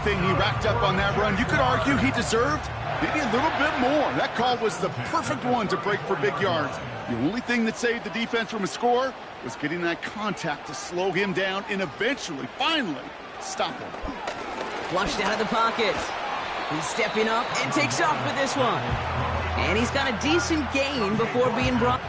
everything he racked up on that run. You could argue he deserved maybe a little bit more. That call was the perfect one to break for big yards. The only thing that saved the defense from a score was getting that contact to slow him down and eventually, finally, stop him. Flushed out of the pocket. He's stepping up and takes off with this one. And he's got a decent gain before being brought.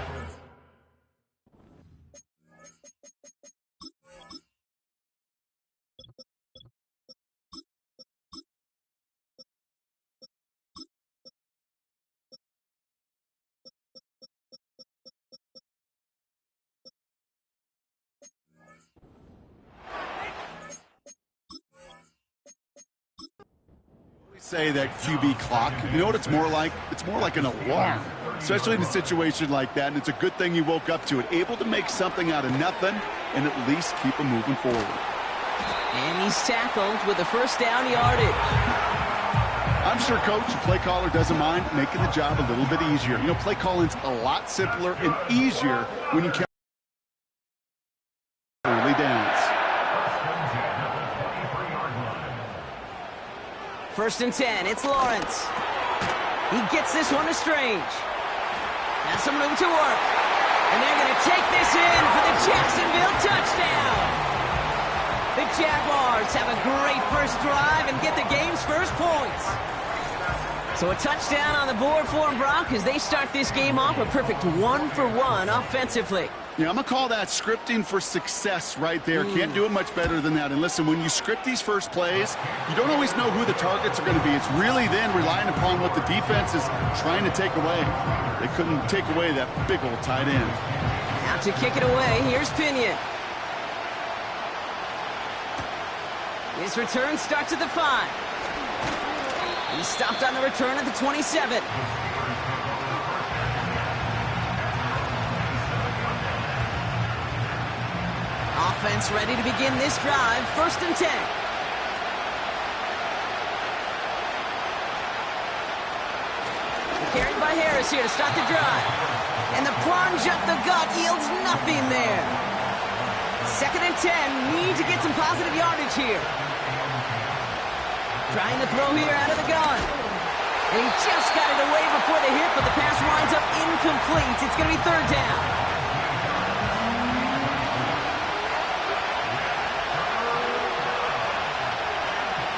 Say that QB clock, you know what it's more like? It's more like an alarm, especially in a situation like that, and it's a good thing you woke up to it, able to make something out of nothing and at least keep them moving forward. And he's tackled with the first down yardage. I'm sure coach, the play caller doesn't mind making the job a little bit easier. You know, play calling's a lot simpler and easier when you count early downs. First and 10, it's Lawrence. He gets this one to Strange. Has some room to work. And they're going to take this in for the Jacksonville touchdown. The Jaguars have a great first drive and get the game's first points. So a touchdown on the board for them, Brock, as they start this game off a perfect 1-for-1 offensively. Yeah, I'm going to call that scripting for success right there. Can't do it much better than that. And listen, when you script these first plays, you don't always know who the targets are going to be. It's really then relying upon what the defense is trying to take away. They couldn't take away that big old tight end. Out to kick it away, here's Pinion. His return starts at the 5. He stopped on the return at the 27. Offense ready to begin this drive. First and 10. Carried by Harris here to start the drive. And the plunge up the gut yields nothing there. Second and 10. Need to get some positive yardage here. Trying to throw here out of the gun. And he just got it away before the hit, but the pass winds up incomplete. It's going to be third down.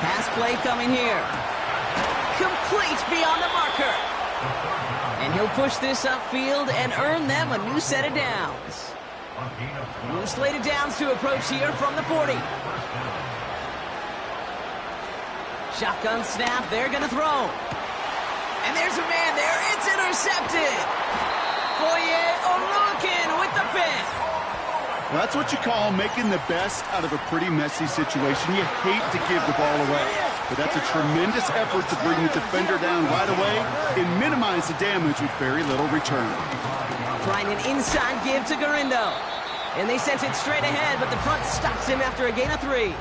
Pass play coming here. Complete beyond the marker. And he'll push this upfield and earn them a new set of downs. New slate of downs to approach here from the 40. Shotgun snap, they're going to throw. And there's a man there, it's intercepted. Foye Oluokun with the pick. Well, that's what you call making the best out of a pretty messy situation. You hate to give the ball away, but that's a tremendous effort to bring the defender down right away and minimize the damage with very little return. Trying an inside give to Garindo. And they sent it straight ahead, but the front stops him after a gain of 3.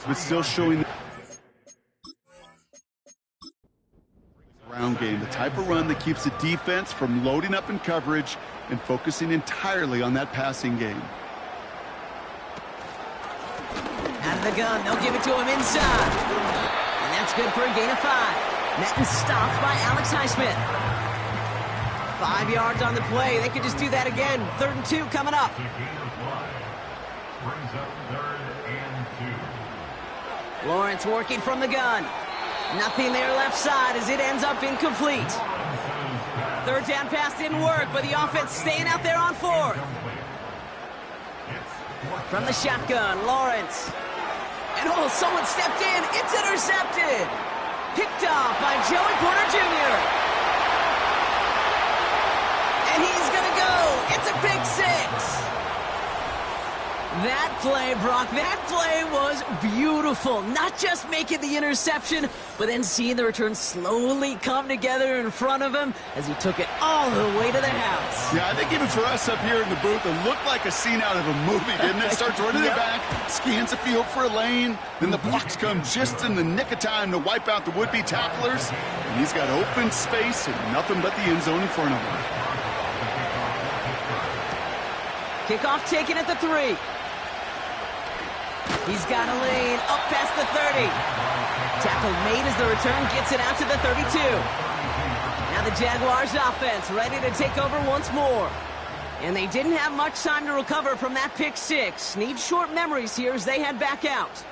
But still showing the ground game, the type of run that keeps the defense from loading up in coverage and focusing entirely on that passing game. Out of the gun, they'll give it to him inside. And that's good for a gain of 5. Met and stopped by Alex Highsmith. 5 yards on the play. They could just do that again. 3rd and 2 coming up. Lawrence working from the gun. Nothing there left side as it ends up incomplete. 3rd down pass didn't work, but the offense staying out there on 4th. From the shotgun, Lawrence. And oh, someone stepped in. It's intercepted. Picked off by Joey Porter Jr. And he's going to go. It's a pick 6. That play, Brock, that play was beautiful. Not just making the interception, but then seeing the return slowly come together in front of him as he took it all the way to the house. Yeah, I think even for us up here in the booth, it looked like a scene out of a movie, didn't it? Starts running it back, scans the field for a lane, then the blocks come just in the nick of time to wipe out the would-be tacklers, and he's got open space and nothing but the end zone in front of him. Kickoff taken at the 3. He's got a lane up past the 30. Tackle made as the return gets it out to the 32. Now the Jaguars offense ready to take over once more. And they didn't have much time to recover from that pick 6. Need short memories here as they head back out.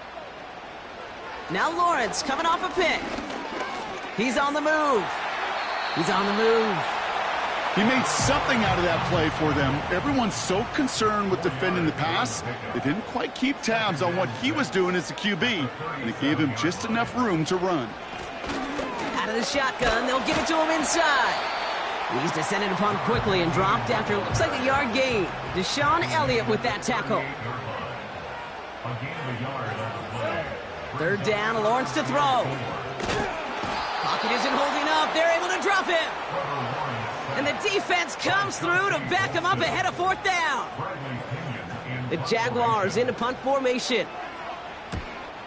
Now Lawrence coming off a pick. He's on the move. He's on the move. He made something out of that play for them. Everyone's so concerned with defending the pass, they didn't quite keep tabs on what he was doing as a QB, and it gave him just enough room to run. Out of the shotgun, they'll give it to him inside. He's descended upon quickly and dropped after looks like a yard gain. Deshaun Elliott with that tackle. Third down, Lawrence to throw. Pocket isn't holding up. They're able to drop him. And the defense comes through to back him up ahead of 4th down. The Jaguars into punt formation.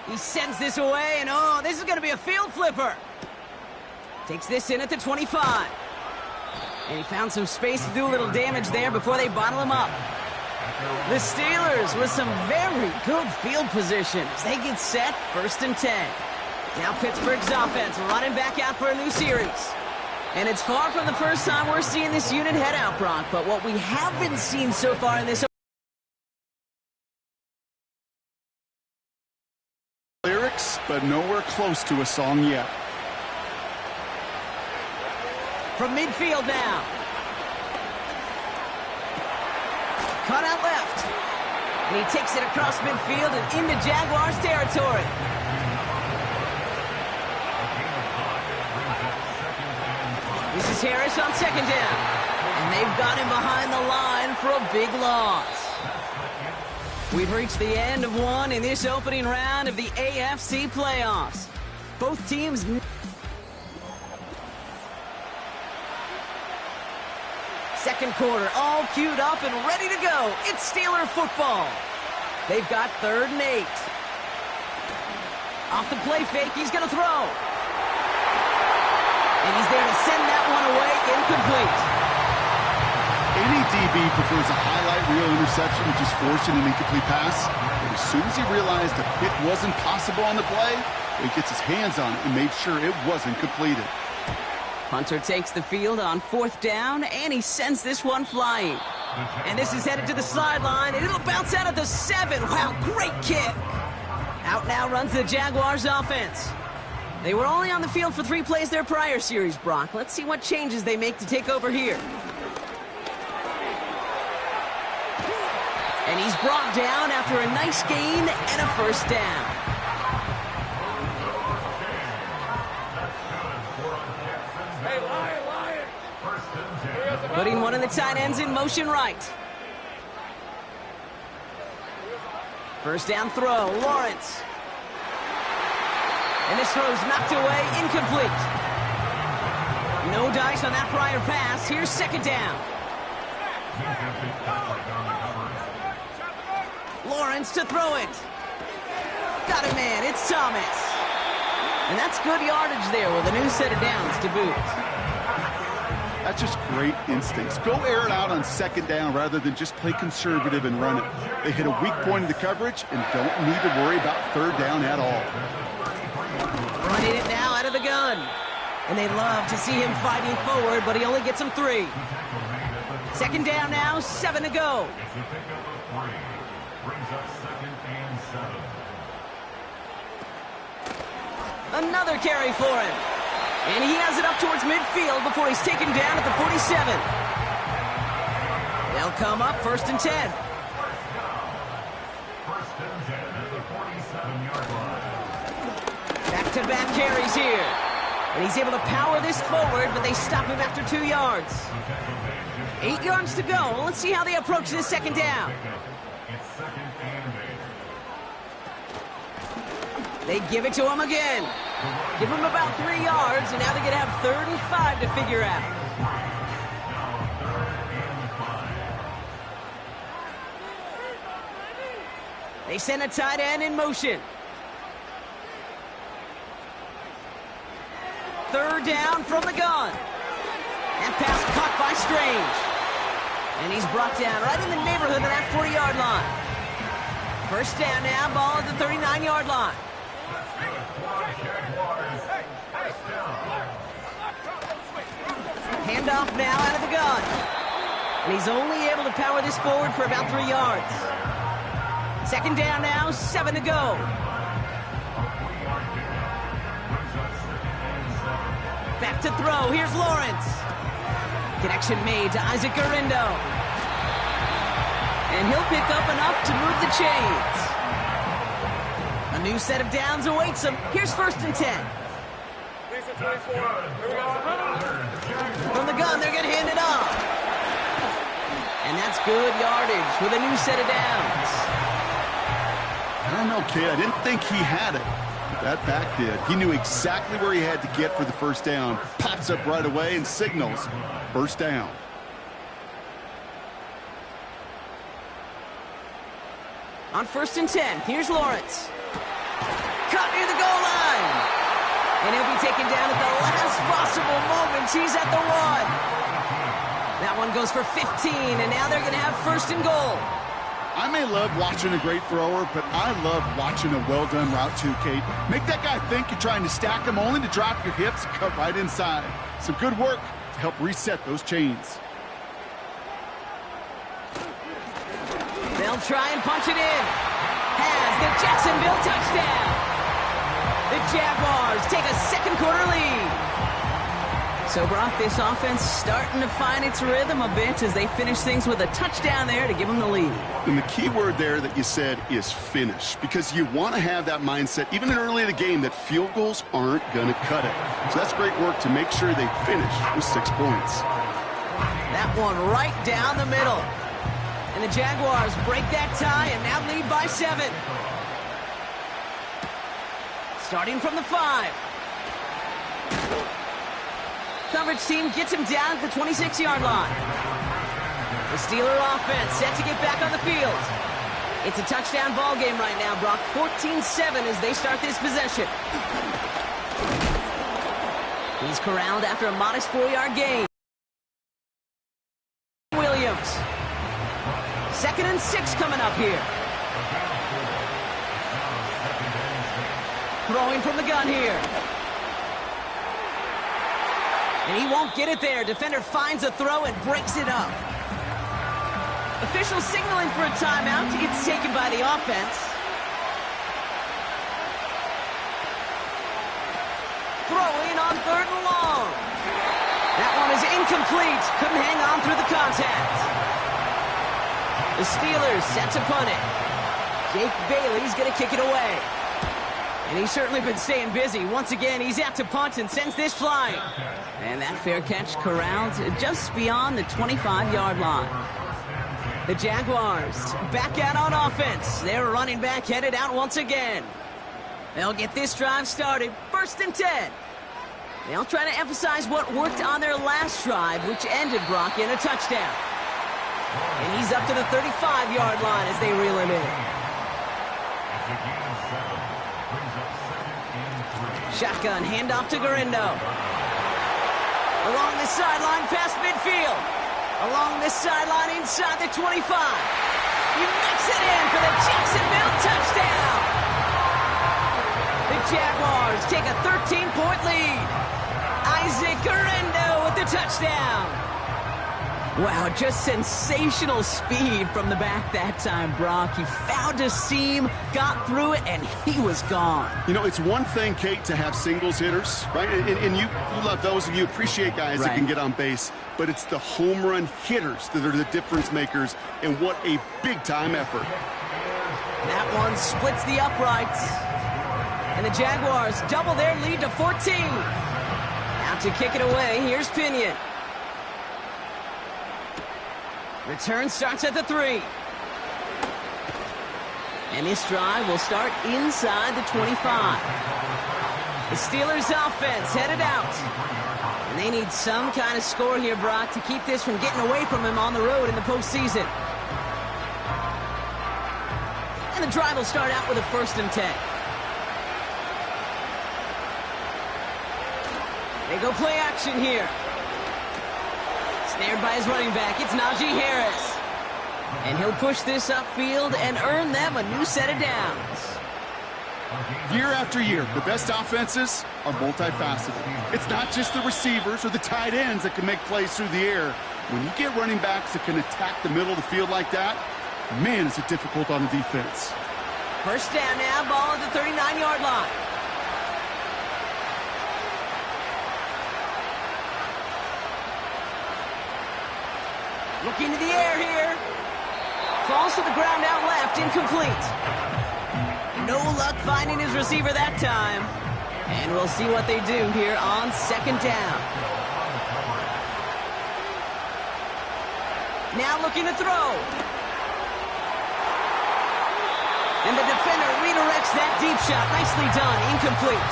He sends this away, and oh, this is going to be a field flipper. Takes this in at the 25. And he found some space to do a little damage there before they bottle him up. The Steelers with some very good field position as they get set, 1st and 10. Now Pittsburgh's offense running back out for a new series. And it's far from the first time we're seeing this unit head out, Brock, but what we haven't seen so far in this Lyrics, but nowhere close to a song yet. from midfield now. Cut out left. And he takes it across midfield and into Jaguars territory. This is Harris on 2nd down. And they've got him behind the line for a big loss. We've reached the end of one in this opening round of the AFC playoffs. Both teams... Second quarter, all queued up and ready to go. It's Steeler football. They've got 3rd and 8. Off the play fake, he's going to throw. And he's there to send that one away, incomplete. Any DB prefers a highlight reel interception to just forcing an incomplete pass. But as soon as he realized a hit wasn't possible on the play, he gets his hands on it and made sure it wasn't completed. Hunter takes the field on 4th down, and he sends this one flying. And this is headed to the sideline, and it'll bounce out at the 7. Wow, great kick. Out now runs the Jaguars offense. They were only on the field for 3 plays their prior series, Brock. Let's see what changes they make to take over here. And he's brought down after a nice gain and a 1st down. Putting one of the tight ends in motion right. 1st down throw, Lawrence. And this throw's knocked away, incomplete. No dice on that prior pass. Here's 2nd down. Lawrence to throw it. Got it, man. It's Thomas. And that's good yardage there with a new set of downs to boot. That's just great instincts. Go air it out on 2nd down rather than just play conservative and run it. They hit a weak point in the coverage and don't need to worry about 3rd down at all. Running it now out of the gun. And they love to see him fighting forward, but he only gets him 3. 2nd down now, 7 to go. Another carry for him. And he has it up towards midfield before he's taken down at the 47. They'll come up 1st and 10. Back-to-back carries here. And he's able to power this forward, but they stop him after 2 yards. 8 yards to go. Let's see how they approach this 2nd down. They give it to him again. Give him about 3 yards, and now they're going to have 3rd and 5 to figure out. They send a tight end in motion. 3rd down from the gun. And pass caught by Strange. And he's brought down right in the neighborhood of that 40-yard line. 1st down now, ball at the 39-yard line. Handoff now out of the gun. And he's only able to power this forward for about 3 yards. 2nd down now, 7 to go. Back to throw, here's Lawrence. Connection made to Isaac Garindo. And he'll pick up enough to move the chains. A new set of downs awaits him. Here's 1st and 10. From the gun, they're going to hand it off. And that's good yardage with a new set of downs. I don't know, kid. I didn't think he had it. That back did. He knew exactly where he had to get for the 1st down. Pops up right away and signals 1st down. On 1st and 10, here's Lawrence. Caught near the goal line. And he'll be taken down at the last possible moment. He's at the 1. That one goes for 15, and now they're going to have 1st and goal. I may love watching a great thrower, but I love watching a well-done route too, Kate. Make that guy think you're trying to stack him only to drop your hips and cut right inside. Some good work to help reset those chains. They'll try and punch it in. Has the Jacksonville touchdown. The Jaguars take a 2nd quarter lead. So, Brock, this offense starting to find its rhythm a bit as they finish things with a touchdown there to give them the lead. And the key word there that you said is finish, because you want to have that mindset, even early in the game, that field goals aren't going to cut it. So that's great work to make sure they finish with 6 points. That one right down the middle. And the Jaguars break that tie and now lead by 7. Starting from the 5. Coverage team gets him down at the 26-yard line. The Steeler offense set to get back on the field. It's a touchdown ball game right now, Brock. 14-7 as they start this possession. He's corralled after a modest 4-yard gain. Williams. 2nd and 6 coming up here. Throwing from the gun here. And he won't get it there. Defender finds a throw and breaks it up. Officials signaling for a timeout. It's taken by the offense. Throwing on 3rd and long. That one is incomplete. Couldn't hang on through the contact. The Steelers set to punt it. Jake Bailey's going to kick it away. And he's certainly been staying busy. Once again, he's out to punt and sends this flying. And that fair catch corralled just beyond the 25-yard line. The Jaguars back out on offense. Their running back headed out once again. They'll get this drive started. 1st and 10. They'll try to emphasize what worked on their last drive, which ended, Brock, in a touchdown. And he's up to the 35-yard line as they reel him in. Shotgun handoff to Garindo. Along the sideline past midfield. Along the sideline inside the 25. He makes it in for the Jacksonville touchdown. The Jaguars take a 13-point lead. Isaac Garindo with the touchdown. Wow, just sensational speed from the back that time, Brock. He found a seam, got through it, and he was gone. You know, it's one thing, Kate, to have singles hitters, right? And you love those, and you appreciate guys that can get on base. But it's the home run hitters that are the difference makers, and what a big-time effort. That one splits the uprights. And the Jaguars double their lead to 14. Out to kick it away, here's Pinion. Return starts at the 3. And this drive will start inside the 25. The Steelers offense headed out. And they need some kind of score here, Brock, to keep this from getting away from him on the road in the postseason. And the drive will start out with a 1st and 10. They go play action here. Snared by his running back, it's Najee Harris. And he'll push this upfield and earn them a new set of downs. Year after year, the best offenses are multifaceted. It's not just the receivers or the tight ends that can make plays through the air. When you get running backs that can attack the middle of the field like that, man, is it difficult on the defense. 1st down now, ball at the 39-yard line. Looking to the air here. Falls to the ground out left, incomplete. No luck finding his receiver that time. And we'll see what they do here on 2nd down. Now looking to throw. And the defender redirects that deep shot. Nicely done, incomplete.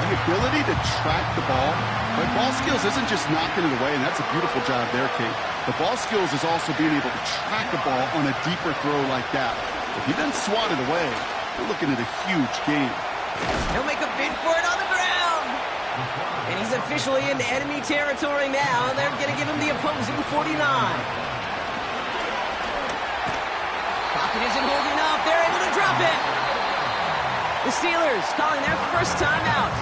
The ability to track the ball, but ball skills isn't just knocking it away, and that's a beautiful job there, Kate. The ball skills is also being able to track a ball on a deeper throw like that. If he doesn't swat it away, we're looking at a huge game. He'll make a bid for it on the ground. And he's officially into enemy territory now. They're going to give him the opposing 49. Pocket isn't holding up. They're able to drop it. The Steelers calling their 1st time out,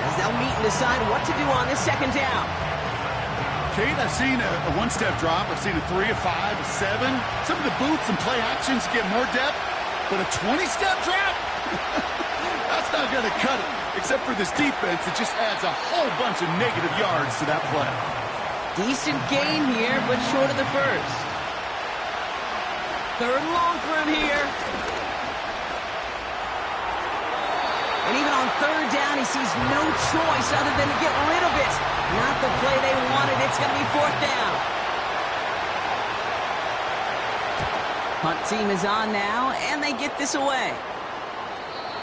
as they'll meet and decide what to do on this 2nd down. Kate, I've seen a 1-step drop. I've seen a 3, a 5, a 7. Some of the boots and play actions get more depth, but a 20-step drop? That's not going to cut it. Except for this defense, it just adds a whole bunch of negative yards to that play. Decent gain here, but short of the 1st. 3rd and long for him here. And even on 3rd down, he sees no choice other than to get rid of it. Not the play they wanted. It's going to be 4th down. Punt team is on now, and they get this away.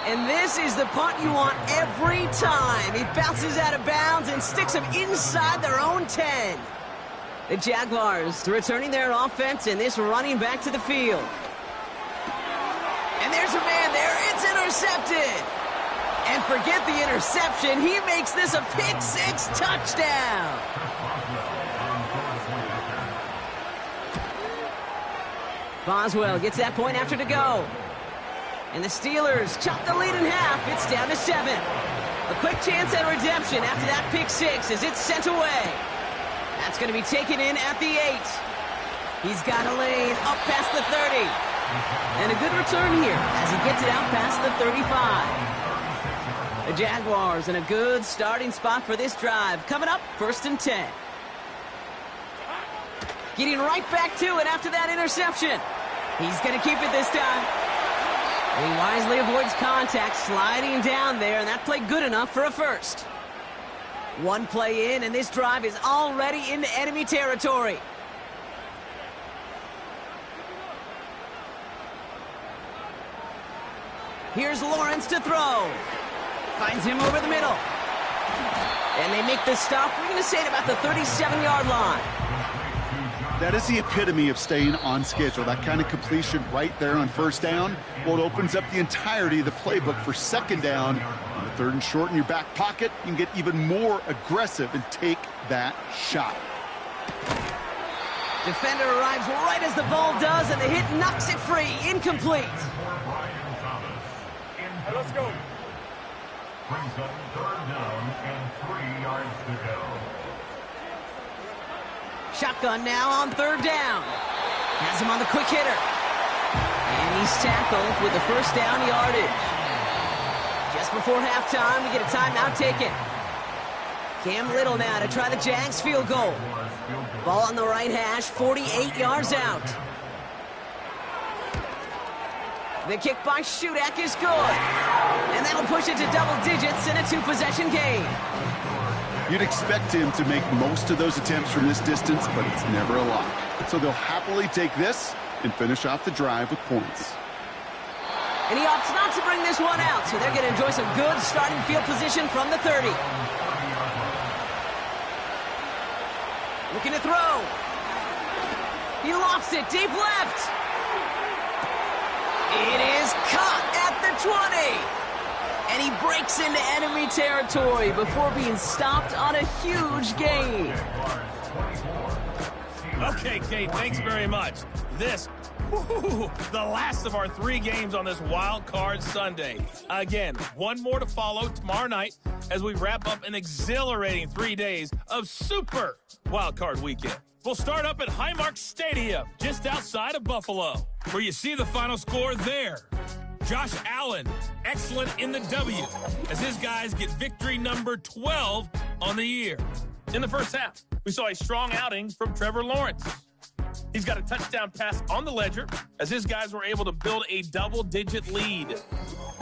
And this is the punt you want every time. He bounces out of bounds and sticks them inside their own 10. The Jaguars returning their offense, and this running back to the field. And there's a man there. It's intercepted. And forget the interception. He makes this a pick-6 touchdown. Boswell gets that point after to go. And the Steelers chop the lead in half. It's down to 7. A quick chance at redemption after that pick-6 as it's sent away. That's going to be taken in at the 8. He's got a lane up past the 30. And a good return here as he gets it out past the 35. The Jaguars in a good starting spot for this drive. Coming up, 1st and 10. Getting right back to it after that interception. He's going to keep it this time. And he wisely avoids contact, sliding down there, and that play good enough for a 1st. One play in, and this drive is already into enemy territory. Here's Lawrence to throw. Finds him over the middle. And they make the stop. We're going to say at about the 37-yard line. That is the epitome of staying on schedule. That kind of completion right there on 1st down. Well, it opens up the entirety of the playbook for 2nd down. On the 3rd and short in your back pocket, you can get even more aggressive and take that shot. Defender arrives right as the ball does, and the hit knocks it free. Incomplete. Let's go. Brings up 3rd down and 3 yards to go. Shotgun now on 3rd down. Has him on the quick hitter. And he's tackled with the 1st down yardage. Just before halftime, we get a timeout taken. Cam Little now to try the Jags field goal. Ball on the right hash, 48 yards out. The kick by Shudak is good. And that'll push it to double digits in a 2-possession game. You'd expect him to make most of those attempts from this distance, but it's never a lot. So they'll happily take this and finish off the drive with points. And he opts not to bring this one out, so they're going to enjoy some good starting field position from the 30. Looking to throw. He lofts it deep left. It is caught at the 20. And he breaks into enemy territory before being stopped on a huge gain. Okay, Kate, thanks very much. This, the last of our 3 games on this Wild Card Sunday. Again, one more to follow tomorrow night as we wrap up an exhilarating 3 days of Super Wild Card Weekend. We'll start up at Highmark Stadium, just outside of Buffalo, where you see the final score there. Josh Allen, excellent in the W, as his guys get victory number 12 on the year. In the first half, we saw a strong outing from Trevor Lawrence. He's got a touchdown pass on the ledger, as his guys were able to build a double-digit lead.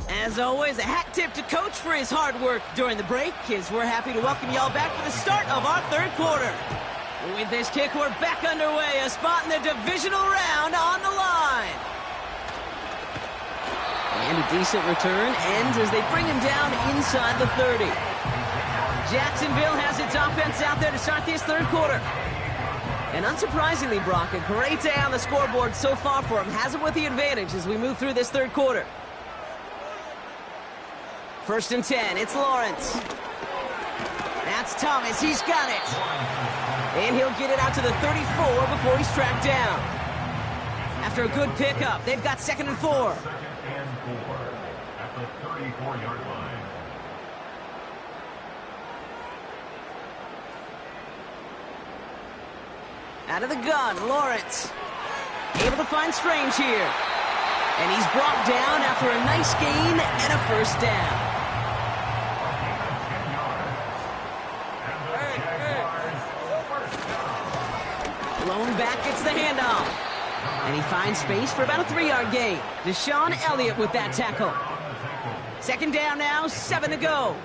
As always, a hat tip to Coach for his hard work during the break, as we're happy to welcome y'all back for the start of our 3rd quarter. With this kick, we're back underway, a spot in the divisional round on the line. And a decent return ends as they bring him down inside the 30. Jacksonville has its offense out there to start this 3rd quarter. And unsurprisingly, Brock, a great day on the scoreboard so far for him. Has him with the advantage as we move through this 3rd quarter. 1st and 10, it's Lawrence. That's Thomas, he's got it. And he'll get it out to the 34 before he's tracked down. After a good pickup, they've got 2nd and 4. 2nd and 4 at the 34-yard line. Out of the gun, Lawrence. Able to find Strange here. And he's brought down after a nice gain and a 1st down. Blown back gets the handoff. And he finds space for about a 3-yard gain. Deshaun Elliott with that tackle. 2nd down now, 7 to go.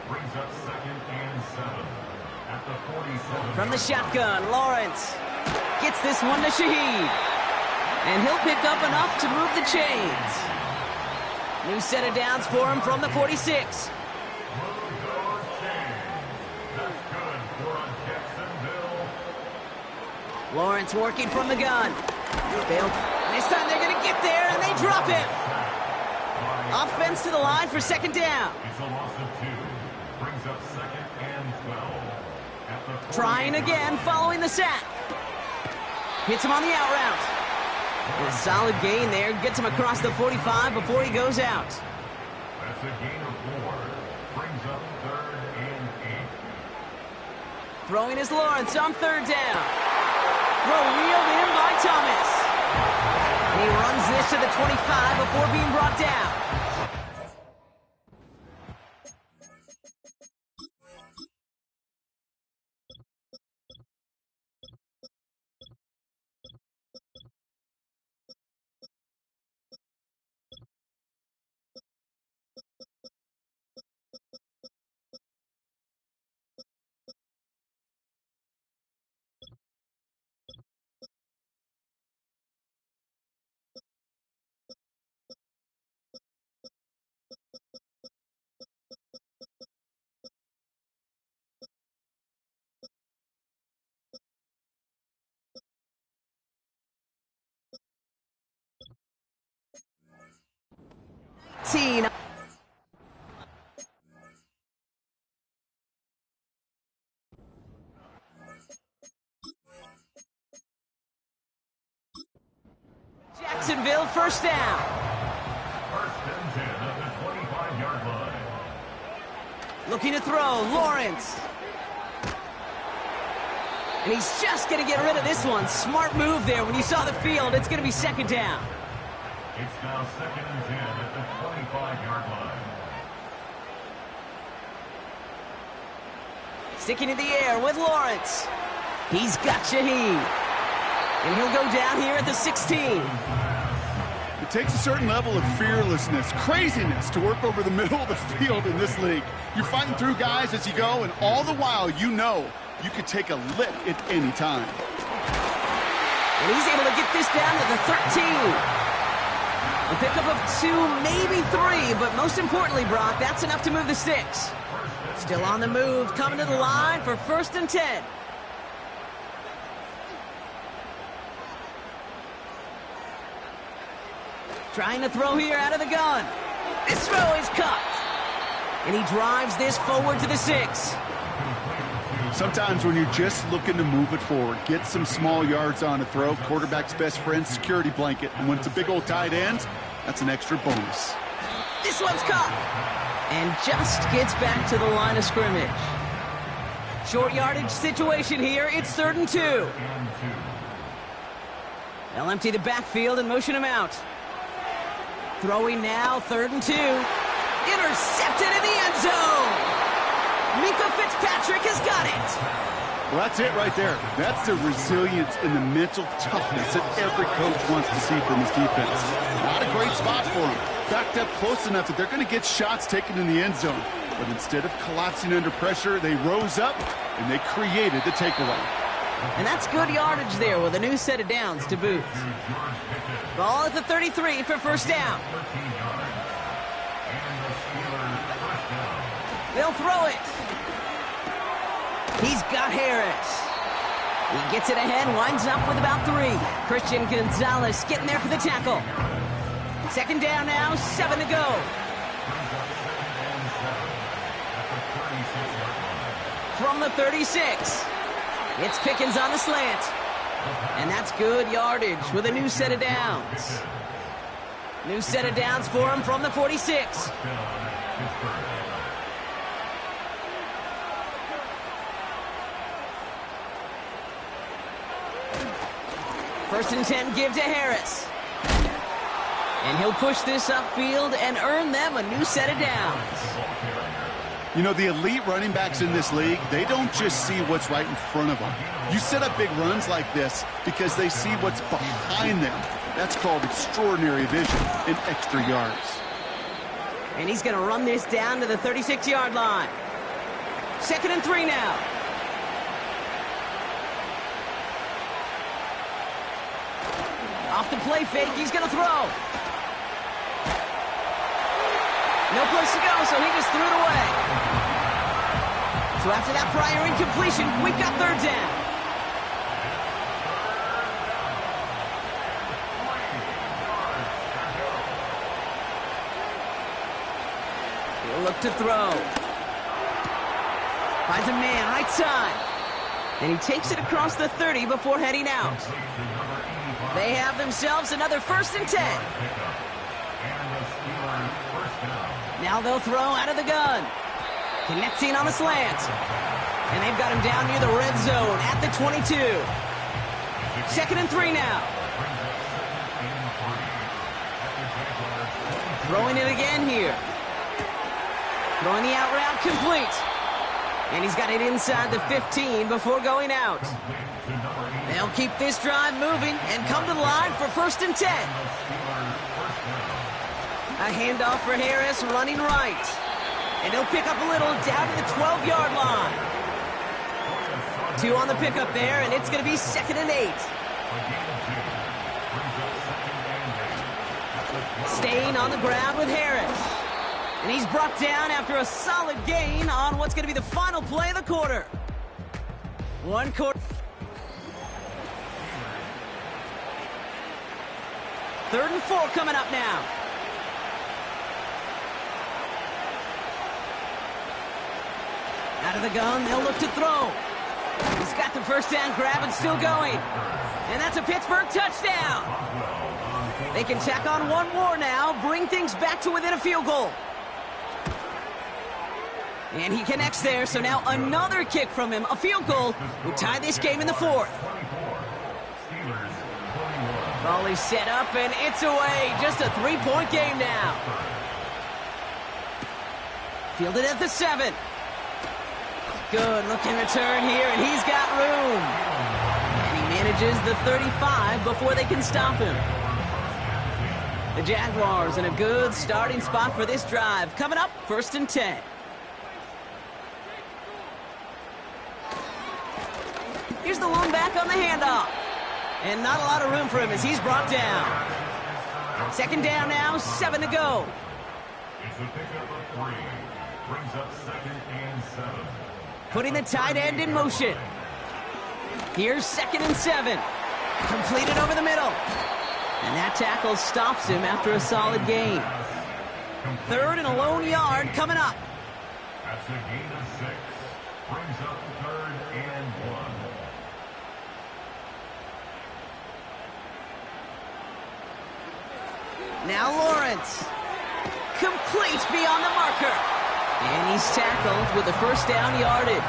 Brings up 2nd and 7 at the 47. From the shotgun, Lawrence gets this one to Shaheed. And he'll pick up enough to move the chains. New set of downs for him from the 46. Lawrence working from the gun. Failed. This time they're going to get there, and they drop him. Offense to the line for 2nd down. It's a loss of 2. Brings up 2nd and 12. At the Trying again following the sack. Hits him on the out route. And a solid gain there. Gets him across the 45 before he goes out. That's a gain of 4. Brings up 3rd and 8. Throwing is Lawrence on 3rd down. Throw wheeled in by Thomas. And he runs this to the 25 before being brought down. Jacksonville, 1st down. 1st and 10 at the 25-yard line. Looking to throw, Lawrence. And he's just going to get rid of this one. Smart move there. When you saw the field, it's going to be 2nd down. It's now 2nd and 10 at the 25-yard line. Sticking in the air with Lawrence. He's got Shaheed. And he'll go down here at the 16. It takes a certain level of fearlessness, craziness to work over the middle of the field in this league. You're fighting through guys as you go, and all the while you know you could take a lick at any time. And he's able to get this down to the 13. A pickup of 2, maybe 3, but most importantly, Brock, that's enough to move the sticks. Still on the move, coming to the line for 1st and 10. Trying to throw here out of the gun. This throw is cut. And he drives this forward to the 6. Sometimes when you're just looking to move it forward, get some small yards on a throw, quarterback's best friend, security blanket. And when it's a big old tight end, that's an extra bonus. This one's caught. And just gets back to the line of scrimmage. Short yardage situation here. It's 3rd and 2. They'll empty the backfield and motion him out. Throwing now, 3rd and 2. Intercepted in the end zone. Minka Fitzpatrick has got it. Well, that's it right there. That's the resilience and the mental toughness that every coach wants to see from his defense. Not a great spot for him. Backed up close enough that they're going to get shots taken in the end zone. But instead of collapsing under pressure, they rose up and they created the takeaway. And that's good yardage there with a new set of downs to boot. Ball at the 33 for 1st down. They'll throw it. He's got Harris. He gets it ahead, winds up with about 3. Christian Gonzalez getting there for the tackle. 2nd down now, 7 to go. From the 36, it's Pickens on the slant. And that's good yardage with a new set of downs. New set of downs for him from the 46. First and 10 give to Harris. And he'll push this upfield and earn them a new set of downs. You know, the elite running backs in this league, they don't just see what's right in front of them. You set up big runs like this because they see what's behind them. That's called extraordinary vision and extra yards. And he's going to run this down to the 36-yard line. 2nd and 3 now. Off the play fake, he's going to throw. No place to go, so he just threw it away. So after that prior incompletion, we've got 3rd down. He'll look to throw. Finds a man, right side. And he takes it across the 30 before heading out. They have themselves another 1st and 10. Now they'll throw out of the gun. Connecting on the slant. And they've got him down near the red zone at the 22. 2nd and 3 now. Throwing it again here. Throwing the out route complete. And he's got it inside the 15 before going out. They'll keep this drive moving and come to the line for 1st and 10. A handoff for Harris running right. And he'll pick up a little down to the 12-yard line. 2 on the pickup there, and it's going to be 2nd and 8. Staying on the ground with Harris. And he's brought down after a solid gain on what's going to be the final play of the quarter. 1 quarter. 3rd and 4 coming up now. Out of the gun, they'll look to throw. He's got the 1st down grab and still going. And that's a Pittsburgh touchdown. They can tack on 1 more now, bring things back to within a field goal. And he connects there, so now another kick from him. A field goal would tie this game in the 4th. Ball is set up, and it's away. Just a 3-point game now. Fielded at the 7. Good looking return here, and he's got room. And he manages the 35 before they can stop him. The Jaguars in a good starting spot for this drive. Coming up, 1st and 10. Here's the lone back on the handoff. And not a lot of room for him as he's brought down. Second down now, 7 to go. It's a pickup of 3. Brings up 2nd and 7. Putting the tight end in motion. Here's 2nd and 7. Completed over the middle. And that tackle stops him after a solid gain. 3rd and a lone yard coming up. That's a gain of 6. Brings up 3rd and 1. Now Lawrence. Complete beyond the marker. And he's tackled with the first down yardage. A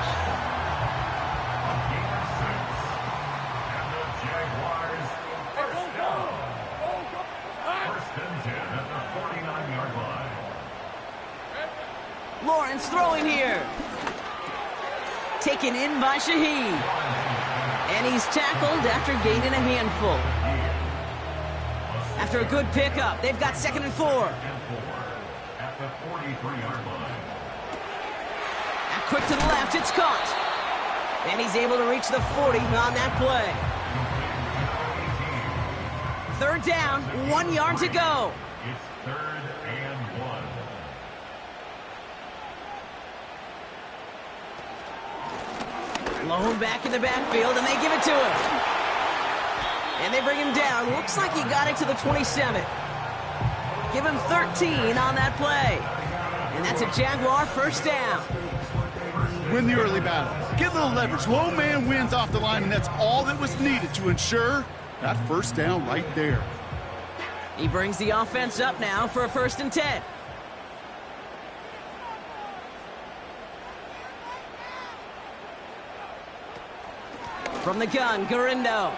gain of 6. And the Jaguars first down. 1st and 10 at the 49-yard line. Lawrence throwing here. Taken in by Shaheed. And he's tackled after gaining a handful. After a good pickup, they've got 2nd and 4. At the 43-yard line. Now quick to the left, it's caught. And he's able to reach the 40 on that play. 3rd down, 1 yard to go. It's 3rd and 1. Lone back in the backfield, and they give it to him. And they bring him down. Looks like he got it to the 27. Give him 13 on that play. And that's a Jaguar first down. Win the early battle. Get a little leverage. Low man wins off the line, and that's all that was needed to ensure that first down right there. He brings the offense up now for a 1st and 10. From the gun, Garindo.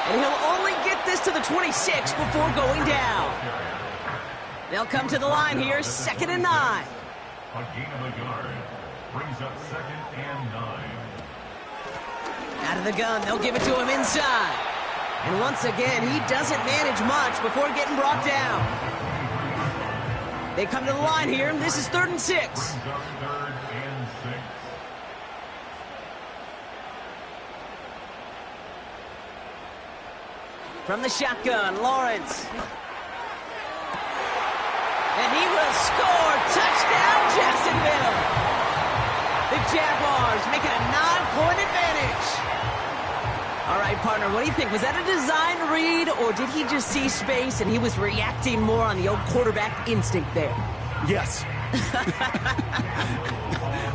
And he'll only get this to the 26 before going down. They'll come to the line here, 2nd and 9. A gain of a yard. Brings up 2nd and 9. Out of the gun, they'll give it to him inside. And once again, he doesn't manage much before getting brought down. They come to the line here, and this is 3rd and 6. Brings up 3rd and 6. From the shotgun, Lawrence. And he will score. Touchdown, Jacksonville. The Jaguars make it a 9-point advantage. All right, partner, what do you think? Was that a design read, or did he just see space and he was reacting more on the old quarterback instinct there? Yes.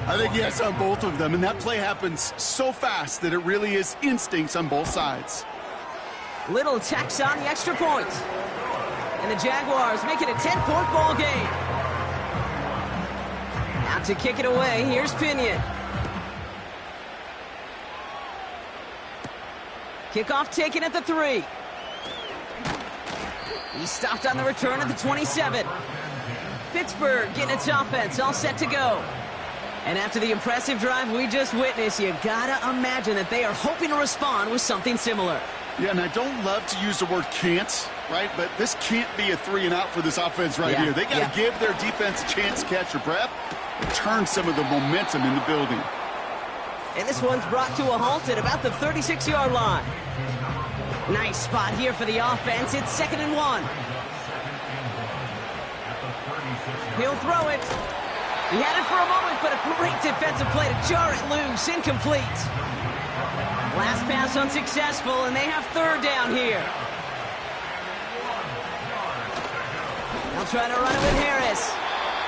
I think yes on both of them, and that play happens so fast that it really is instincts on both sides. Little tacks on the extra point. And the Jaguars make it a 10-point ball game. Now to kick it away, here's Pinion. Kickoff taken at the 3. He stopped on the return at the 27. Pittsburgh getting its offense all set to go. And after the impressive drive we just witnessed, you gotta imagine that they are hoping to respond with something similar. Yeah, and I don't love to use the word can't, right? But this can't be a 3-and-out for this offense right here. They got to give their defense a chance to catch their breath and turn some of the momentum in the building. And this one's brought to a halt at about the 36-yard line. Nice spot here for the offense. It's 2nd and 1. He'll throw it. He had it for a moment, but a great defensive play to jar it loose. Incomplete. Last pass unsuccessful, and they have 3rd down here. They'll try to run it with Harris.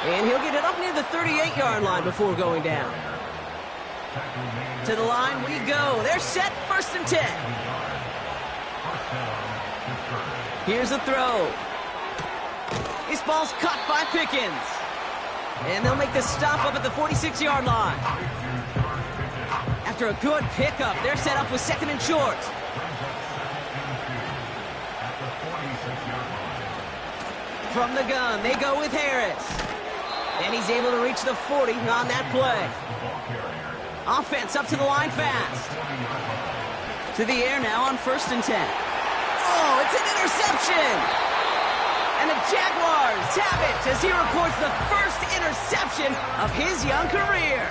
And he'll get it up near the 38-yard line before going down. To the line we go. They're set, 1st and 10. Here's a throw. This ball's caught by Pickens. And they'll make the stop up at the 46-yard line. After a good pickup, they're set up with 2nd and short. From the gun, they go with Harris. And he's able to reach the 40 on that play. Offense up to the line fast. To the air now on 1st and 10. Oh, it's an interception! And the Jaguars have it as he records the first interception of his young career.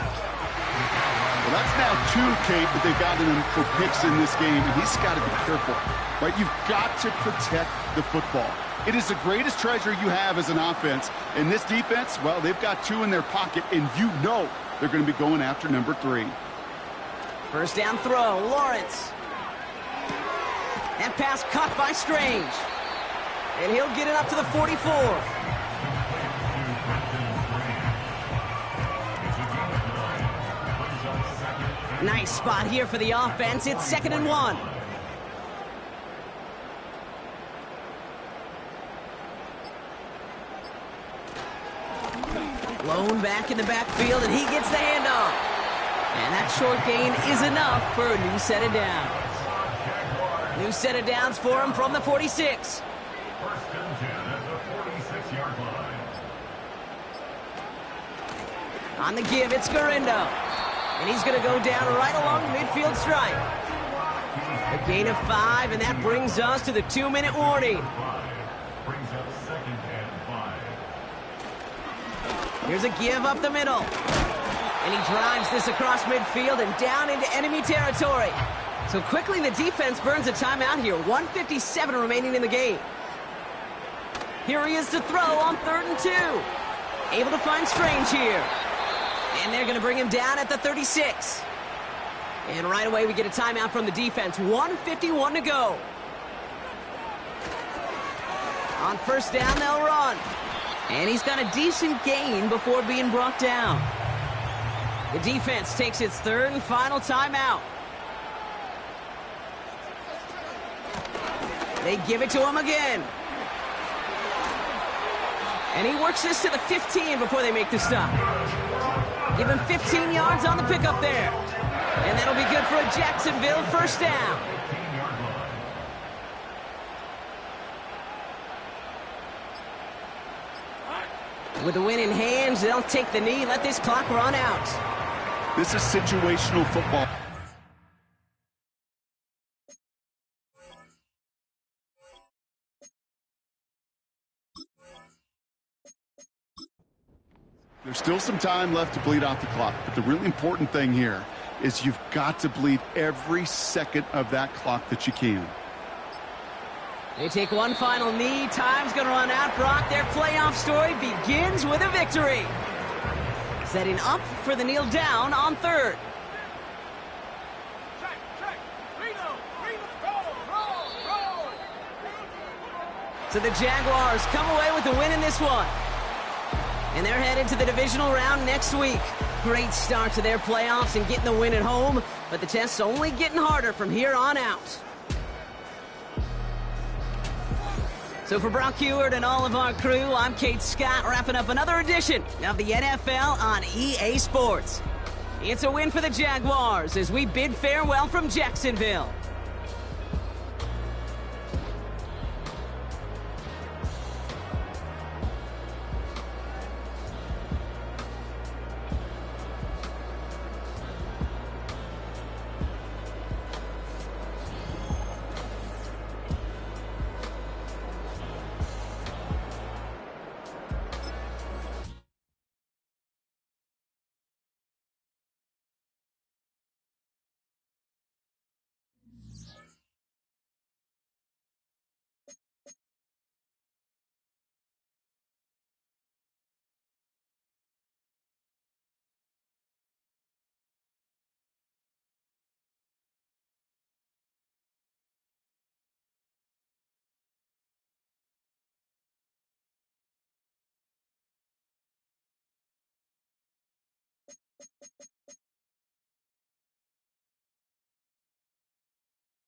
Well, that's now 2, Kate, that they've gotten him for picks in this game, and he's got to be careful, right? You've got to protect the football. It is the greatest treasure you have as an offense. And this defense, well, they've got 2 in their pocket, and you know they're going to be going after number 3. First down throw, Lawrence. That pass caught by Strange. And he'll get it up to the 44. Nice spot here for the offense. It's 2nd and 1. Blown back in the backfield, and he gets the handoff. And that short gain is enough for a new set of downs. New set of downs for him from the 46. 1st and 10 at the 46-yard line. On the give, it's Garindo. And he's going to go down right along the midfield stripe. A gain of 5, and that brings us to the 2-minute warning. Brings up 2nd and 5. Here's a give up the middle. And he drives this across midfield and down into enemy territory. So quickly the defense burns a timeout here. 1:57 remaining in the game. Here he is to throw on 3rd and 2. Able to find Strange here. And they're going to bring him down at the 36. And right away we get a timeout from the defense. 1:51 to go. On 1st down, they'll run. And he's got a decent gain before being brought down. The defense takes its 3rd and final timeout. They give it to him again. And he works this to the 15 before they make the stop. Give him 15 yards on the pickup there. And that'll be good for a Jacksonville 1st down. With the win in hands, they'll take the knee, let this clock run out. This is situational football. There's still some time left to bleed off the clock, but the really important thing here is you've got to bleed every second of that clock that you can. They take one final knee. Time's going to run out. Brock, their playoff story begins with a victory. Setting up for the kneel down on 3rd. So the Jaguars come away with the win in this one. And they're headed to the divisional round next week. Great start to their playoffs and getting the win at home, but the test's only getting harder from here on out. So for Brock Heward and all of our crew, I'm Kate Scott, wrapping up another edition of the NFL on EA Sports. It's a win for the Jaguars as we bid farewell from Jacksonville.